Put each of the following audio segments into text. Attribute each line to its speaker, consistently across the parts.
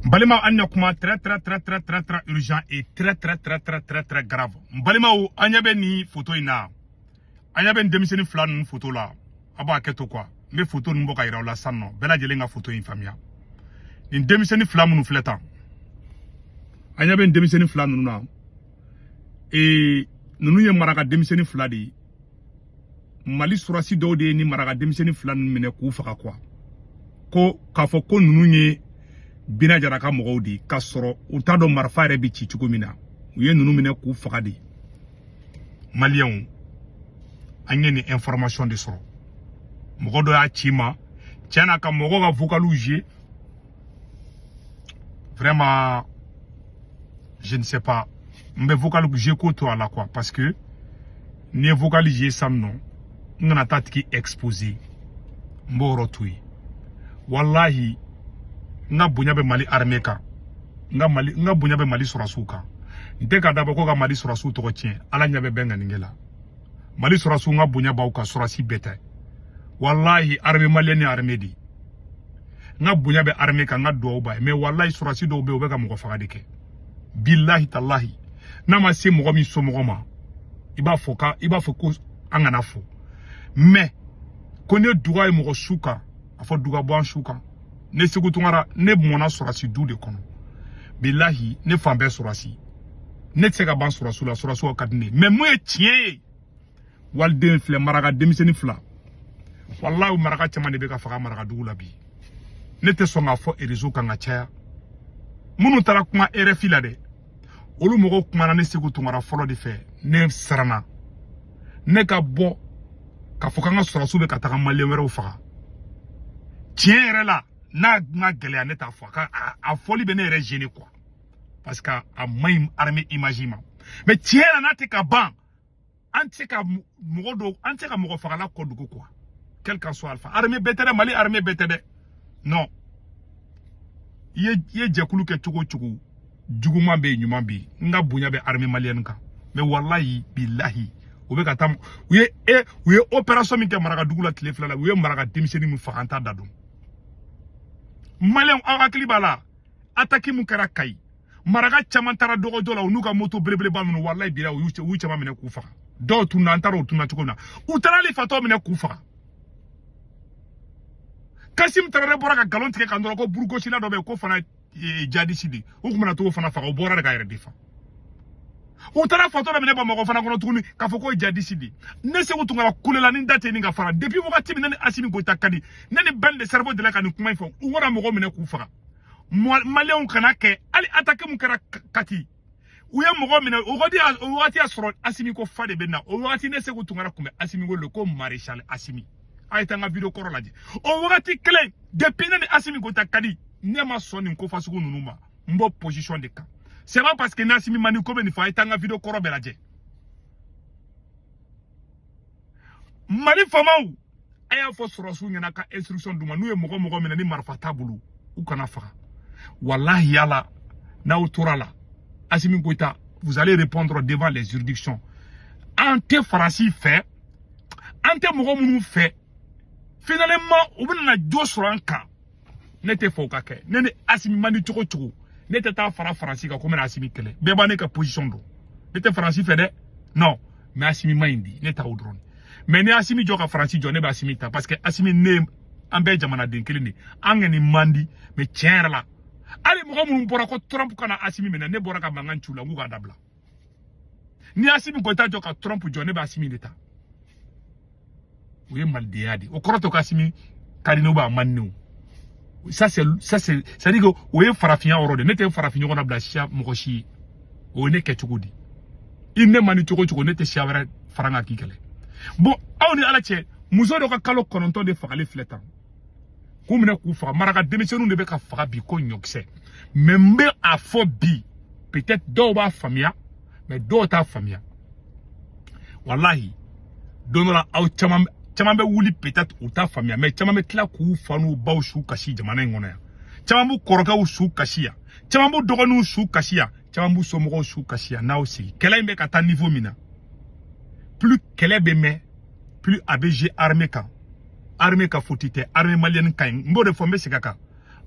Speaker 1: Mbalima anya kuma très urgent et très grave. Mbalima ou anyabe ni photo ina. Anyabe ndemiseni flan photo la. Aba keto quoi. Me photo n'mboka ira la sanno. Bela jelenga photo infamia. Ni ndemiseni flan munu fleta. Anyabe ndemiseni flan nuna. E nunu ye maraka demiseni fladi. Mali surasi do de ni maraka demiseni flan mine ku faka quoi. Ko kafo ko nunu ye bina jaraka mɔgɔw di ka sɔrɔ u t'a dɔn marifa yɛrɛ bi ci cogo min na u ye ninnu minɛ k'u faga de maliyɛnw an ye nin information de sɔrɔ mɔgɔ dɔ y'a ci ma tiɲɛna ka mɔgɔ ka vocalu jouer vraiment je ne sais pas n bɛ vocal jouer ko to a la quoi parce que ni ye vocal jouer san nɔ n kana taa tigi exposer n b'o yɔrɔ to yen wallahi nga bonya be Mali armée ka nga bonya be Mali surasu ka nte ka daba ko ka Mali surasu to tien ala nya be benga ningela Mali surasu nga bonya ba ka surasi beta wallahi armée malienne armée di nga bonya be armée ka nga do ba mais wallahi surasi do be o be ka mo faga de ke billahi tallahi na ma se mo mi so mo ma iba fo ko angana fo mais konne duga mo suka afo duga bo an suka ne segu tungara ne mona surasi du de kono billahi ne fambe surasi ne tsega ban surasu la surasu kadine mais mo etien walde fle maraga demiseni fla wallahi maraga chama ne be ka faga maraga du la bi ne te songa fo erizo kanga cha munu tara kuma RFI la de olu mogo kuma na ne segu tungara folo de fe ne sarana ne ka bo ka foka nga surasu be ka taga malewero faga tien re la na gele ane ta fwa a foli bene ere gêné quoi parce que a may armée imagima mais tiens na te ka ban ante ka mogo fagala ko dugo quoi quel qu'en soit alpha armée betere Mali armée betere non ye jekulu ke chugo juguma be nyuma bi nga bunya be armée malienne ka mais wallahi billahi o be ka tam uye opération mi ke maraga dugula tile flala uye maraga demiseni mu faganta dadum Malien akili bala ataki mu kara kai maraga chamantara dogo dola unuka moto blebele ba minu wallahi bila u chama mine kufa do tunna antaro tunna chukona utarali fato mine kufa Kasim tarare bora ka galon tike kandoro ko burgo sila do be ko fana jadi sidi u kuma na to fana fa bora daga yere difa utara fato mine ba mo fana kono tuguni ka foko jadi sidi ne se utungala kulela ni date ni nga fana depuis wakati minani asimi go takadi nani bande cerveau de la kan kuma ifo ngora mo mine kufa malien kana ke ali attaque mu kara kati uye mo mine o godi o wati asro asimi ko fade benna o wati ne se utungala kuma asimi go le ko maréchal asimi ayta nga video koro laji o wati clé depuis nani asimi go takadi ne ma soni ko fasugo nunuma mbo position de camp. C'est pas parce que Nassimi Mani comme il faut être en vidéo corroborée. Mali Famau, aya fo surasu nyana ka instruction duma nu e mogo menani marfata bulu ou kana fa. Wallahi yala na uturala. Assimi Goïta, vous allez répondre devant les juridictions. Ante farasi fait, ante mogo munu fait. Finalement, ou bien na jo suranka. Nete fokake. Nene Assimi Mani choko. N'était pas Faransi comme un Assimi Kele. Bébane ka position do. N'était Faransi fait de non. Mais Assimi Maindi, n'était au drone. Mais ne Assimi Joka Faransi, John Neba Assimi ta. Parce que Assimi ne ambe jamana denkelini. Angeni mandi, mais tiens là. Allez, moi, mon borako Trump kana Assimi mena ne boraka manganchula muga dabla. Ni Assimi Goïta Joka Trump John Neba Assimi neta. Oui, mal diadi. Au croto Assimi Kadinoba Manu. Ça dit que oui farafia orode n'était farafia on a blachia mokoshi on est ketchugudi il ne mani choko n'était chiavra faranga kikele bon on est à la tien muso de kalo kononto de fakale fletan kumne ku fa maraka demisenu de beka farabi ko nyokse membe a fobi peut-être do ba famia mais do ta famia wallahi donora au chamambe wuli peut-être ou ta famille mais chamambe tla ku fanu baw shu kashi jamana ngona ya chamambu koroka shu kashiya chamambu dogonu shu kashiya chamambu somo shu kashiya na aussi kele mbe kata niveau mina plus kele be me plus ABG armée ka fotite armée malienne kan mbo de fombe sikaka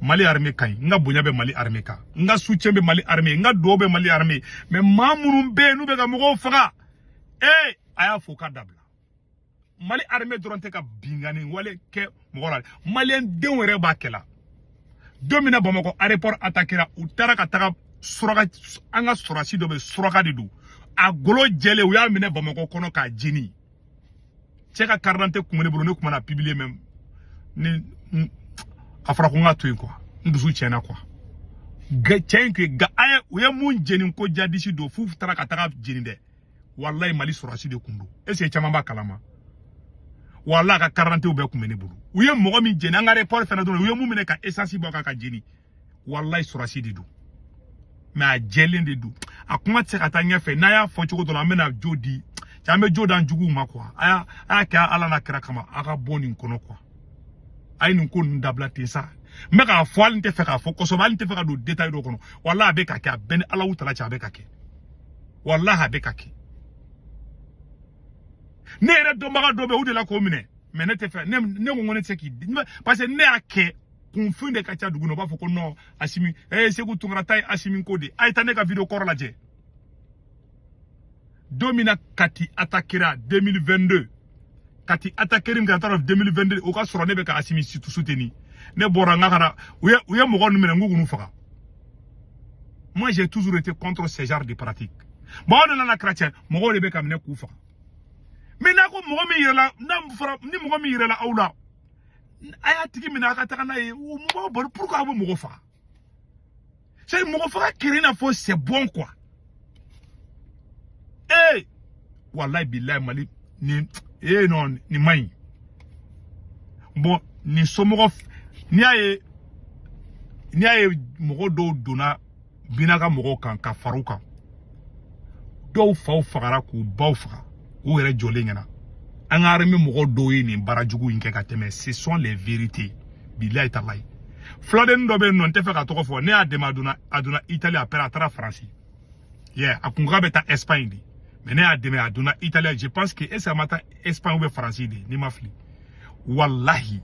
Speaker 1: Mali armée kay nga bonya be Mali armée ka nga soutien be Mali armée nga do be Mali armée mais mamunu be nu be ga mo faga aya foka dabla Mali armée doronte ka bingani wale ke mo la malien de were ba kela domina Bamako aéroport attaquera ou taraka taka suraga anga surasi do be suraga de du a golo jele u ya mine Bamako kono ka jini cheka karante kumene buru ne kuma na publier même ni afra ko ngatu ko ndusu chena quoi ga chenke ga aya u ya mun jeni ko jadisi do fu taraka taka jini de wallahi Mali surasi de kundu ese chama ba kalama wallahi ka karante u be kumene buru u ya mo mi jeni anga report fena do u ya mu mine ka essence ba ka jini wallahi surasi de du mais a jelen de du a kuma tse ka tanya fe na ya fo chugo do la mena jodi jambe jodan jugu ma quoi aya ka ala na kira kama aka boni kono quoi ay nun ko ndabla te sa me ka fo alinte fe ka fo ko so balinte fe ka do detail do kono wallahi be ka ke ben ala utala cha be ka ke wallahi be ka ke ne re do maga do be u de la ko mine mais ne te fe ne ngone tse ki parce que ne ake confunde ka cha duguno ba fo ko no asimi se ku tungra tay asimi ko de ay tane ka video kor la je domina kati atakira 2022 kati atakiri ngata 2022 o ka soro ne be ka asimi situ souteni ne bora ngakara uye mo gonu mena ngugunu faka. Moi j'ai toujours été contre ce genre de pratique bon on na chrétien mo go le be ka mene ku faka mais na ko mo mi yela na mfara ni mo mi yela awla aya tigi mina ka taka na e mo bo pourquoi mo go faka c'est mo go faka kirina fo c'est bon quoi. Wallahi billahi Mali ni non ni mai bon ni somogo ni aye mogo do dona binaka mogo kan ka faruka do faw fagara ku baw faga o yere jole ngana an arme mogo do yi ni barajugu inke ka teme ce sont les vérités billahi tallahi Floden do be non te fe ka to fo ne adema aduna Italie après atra France akunga beta Espagne di mais ne adema aduna Italie je pense que esa mata Espagne ou France di ni mafli wallahi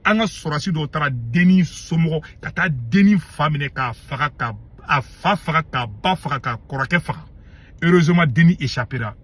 Speaker 1: anga sorasi do tara deni somo kata deni famine ka faga ka afa faga ka ba faga ka korake faga heureusement deni échappera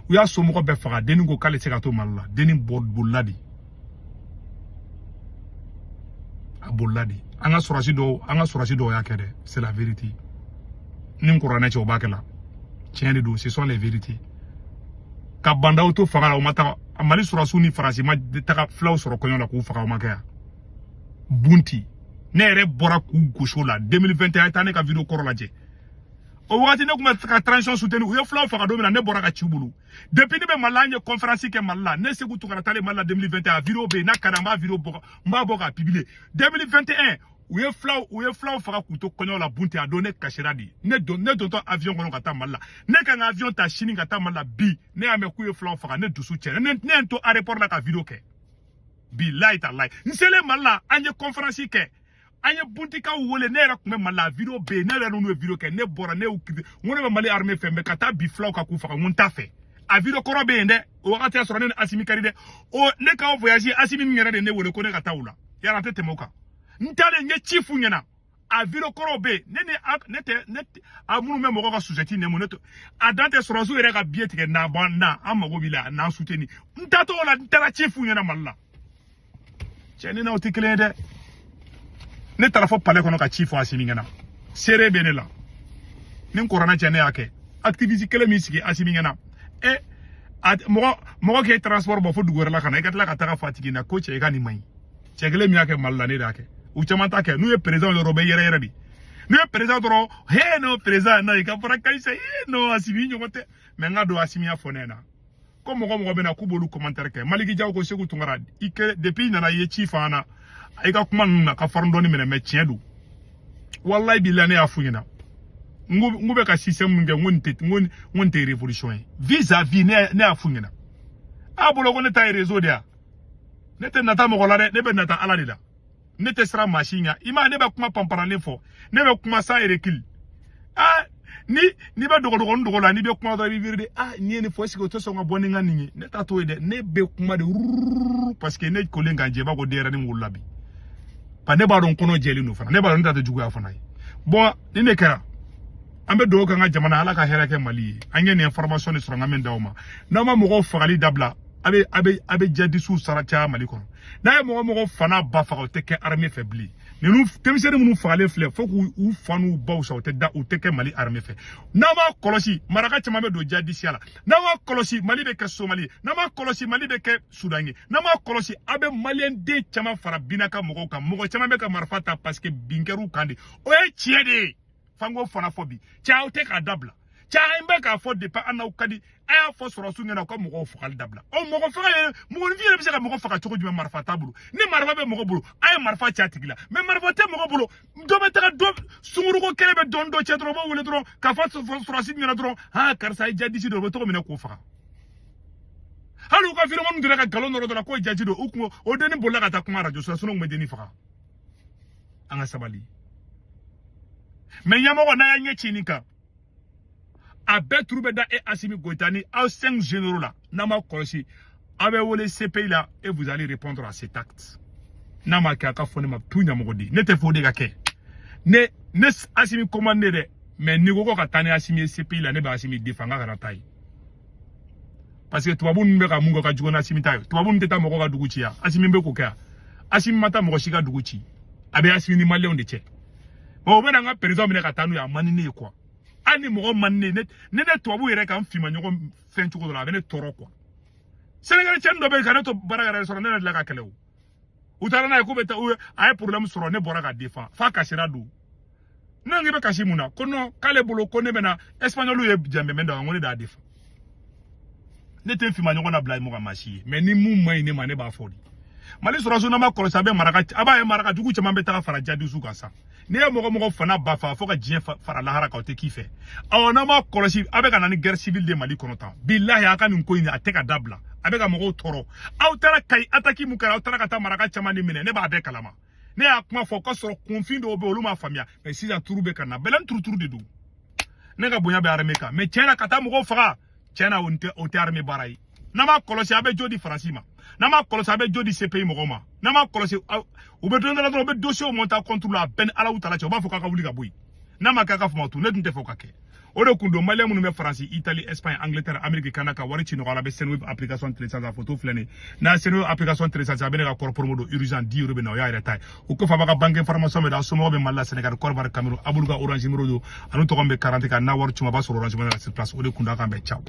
Speaker 1: ou ya somo be faga deni go kale se ka to malla deni boladi aboladi anga sorasi do ya kede c'est la vérité nim korana ci obakela tiens do ce sont les vérités ka banda auto faga o mata amali surasu ni France ma de taka flaw soro ko nyona ku faga o makaya bunti nere bora ku gosho la 2021 tane ka video koro la je o wati ne kuma ka transition soutenu o flaw faga do na ne bora ka chibulu depuis ni be malanye conférence ke malla ne se ku tukara tale malla 2021 video be na karamba video boka mba boka publier 2021 ou ye flaw faga ku to konyo la bunti a donné kashiradi ne donto avion kono kata malla ne kan avion ta chini kata malla bi ne ame ku ye flaw faga ne dusu che ne to aéroport la ka video ke bi light a light nsele malla anye conférence ke anye bunti ka wole ne ra kuma malla video be ne ra no video ke ne bora ne ukide ngone ba mali armée fembe kata bi flaw ka ku faga ngunta fe a video koro be nde o wakati ya sorane asimi karide o ne ka voyager asimi ngere de ne wole ko ne kata wula ya rate temoka ntale nye chifu nyana a viro korobe nete amunu me moko ka sujeti ne moneto adante sorozu ere ka bietike na banda amago bila na souteni ntato la ntala chifu nyana malla cheni na otikele de ne tarafo pale kono ka chifu asimi nyana sere benela nin korana chene yake activité kele misiki asimi nyana moko ke transport bo fo dugore la kana ikatla ka taka fatigi na coach e ka ni mai chekele mi yake malla ne dake ou chamanta ke nous président le robé yere bi nous président ro no président na ka para kaisa no asimi nyote menga do asimi afonena comme ko be na kubolu commentaire ke maliki jaw ko segu tungara ike depuis na ye chief ana ay ka kuma na ka farndoni mena me tiedu wallahi bilane afunyina ngube ka système ngonte révolution vis-à-vis ne afunyina abolo ko ne tay réseau dia nete nata mogola de ne be nata ala de la nete sera machine ima ne ba kuma pamparane fo ne be kuma sa erekil ni ba dogo la ni be kuma do bibirde ni ne fo siko to so ngaboni ngani ne tato de ne be kuma de parce que ne kolenga nje ba ko dera ni ngulabi fa ne ba don kono jeli no fana ne ba don ta jugu ya fana bon ni ne kera ambe do ka nga jamana ala ka hera ke mali anye ne information ni sura ngamen dawma na ma mo fagali dabla abe jadi sou sarata mali kono na ye mo fana ba fa te ke armée faibli ne nu temisere mu faale fle fo ku u fanu baw sa te da u te ke mali armée fe na ma kolosi maraka chama be do jadi siala na ma kolosi mali be ke somali na ma kolosi mali be ke sudangi na ma kolosi abe malien de chama fara binaka mo chama be ka marfata parce que binkeru kandi o e chiede fango fana fobi cha u te ka dabla cha imbe ka fo de pa ana ukadi aya fo soro sunge na ko mo fakal dabla o mo fakal mo ni vie be se ka mo fakal choko juma marfa tabulu ni marfa be mo bulu aya marfa cha tigila me marfa te mo bulu do be ta do sunguru ko kelebe don do che dro bo wule dro ka fa soro sin na dro ha karsa jadi ci do be to mi na ko faka halu ka firmo ndu ka galon ro do la ko jadi do o de ni bolla ka ta kuma radio so sunu me de ni faka anga sabali me nyamo ko na ya nye chinika abe trouvé da et Assimi Goïtani aux 5 généraux là nama kolosi abe wole CPI là et vous allez répondre à cet acte nama ka fone ma tunya mogodi ne te fode ga ke ne Assimi commandé de mais ni go ka tane Assimi CPI là ne ba Assimi défanga ka taille parce que tubabu nbe ka mungo ka jugona Assimi tayo tubabu nteta mo ko ka duguchi ya Assimi mbe ko ka Assimi mata mo ko shiga duguchi abe Assimi ni malé on de che o be na nga président mine ka tanu ya manini quoi ani mo manne ne tubabu yere kan fima nyoko fen chuko la bene toro quoi Sénégal chen do be kan to baraga so ne la ka kelew utara na ko beta ay problème so ne boraga défend fa ka siradu nangi be kashimuna kono kale bolo kone bena espagnol ye jambe menda ngone da défend ne te fima nyoko na blay mo ka machi mais ni mu mai ne mane ba fodi mali so na ma ko sabe maraka aba e maraka dugu chama beta fara jadi su ka sa ne mo fana ba fa fo ka jien fara la haraka o te kife awona ma kolosi abe kana ni guerre civile de Mali konota billahi aka ni ko ni ateka dabla abe ka mo toro aw tara kai ataki mu kara aw tara kata maraka chama ni mine ne ba be kalama ne ya kuma fo ko soro confin do be oluma famia mais si za turube kana belan turu de do ne ka bonya be arme ka mais tiena kata mo fara tiena o te arme barai nama kolosi abe jodi farasima nama kolosi abe jodi CPI mogoma nama kolosi ube donda la be dossier o monta contre la ben ala utala cho ba foka ka wuli ka boy nama kaka fuma tu ne tunte foka ke o de kundo mali mu me France Italie Espagne Angleterre Amérique Canada wari chino ala be senweb application télécharge photo flene na senweb application télécharge abene ka corps promodo urgent 10 euro be na ya reta o ko fa ba ka banque information be da somo be malla Sénégal corps Cameroun abulga Orange numéro do anu to gombe 40 ka na war chuma ba so Orange be na sur place o de kunda ka be ciao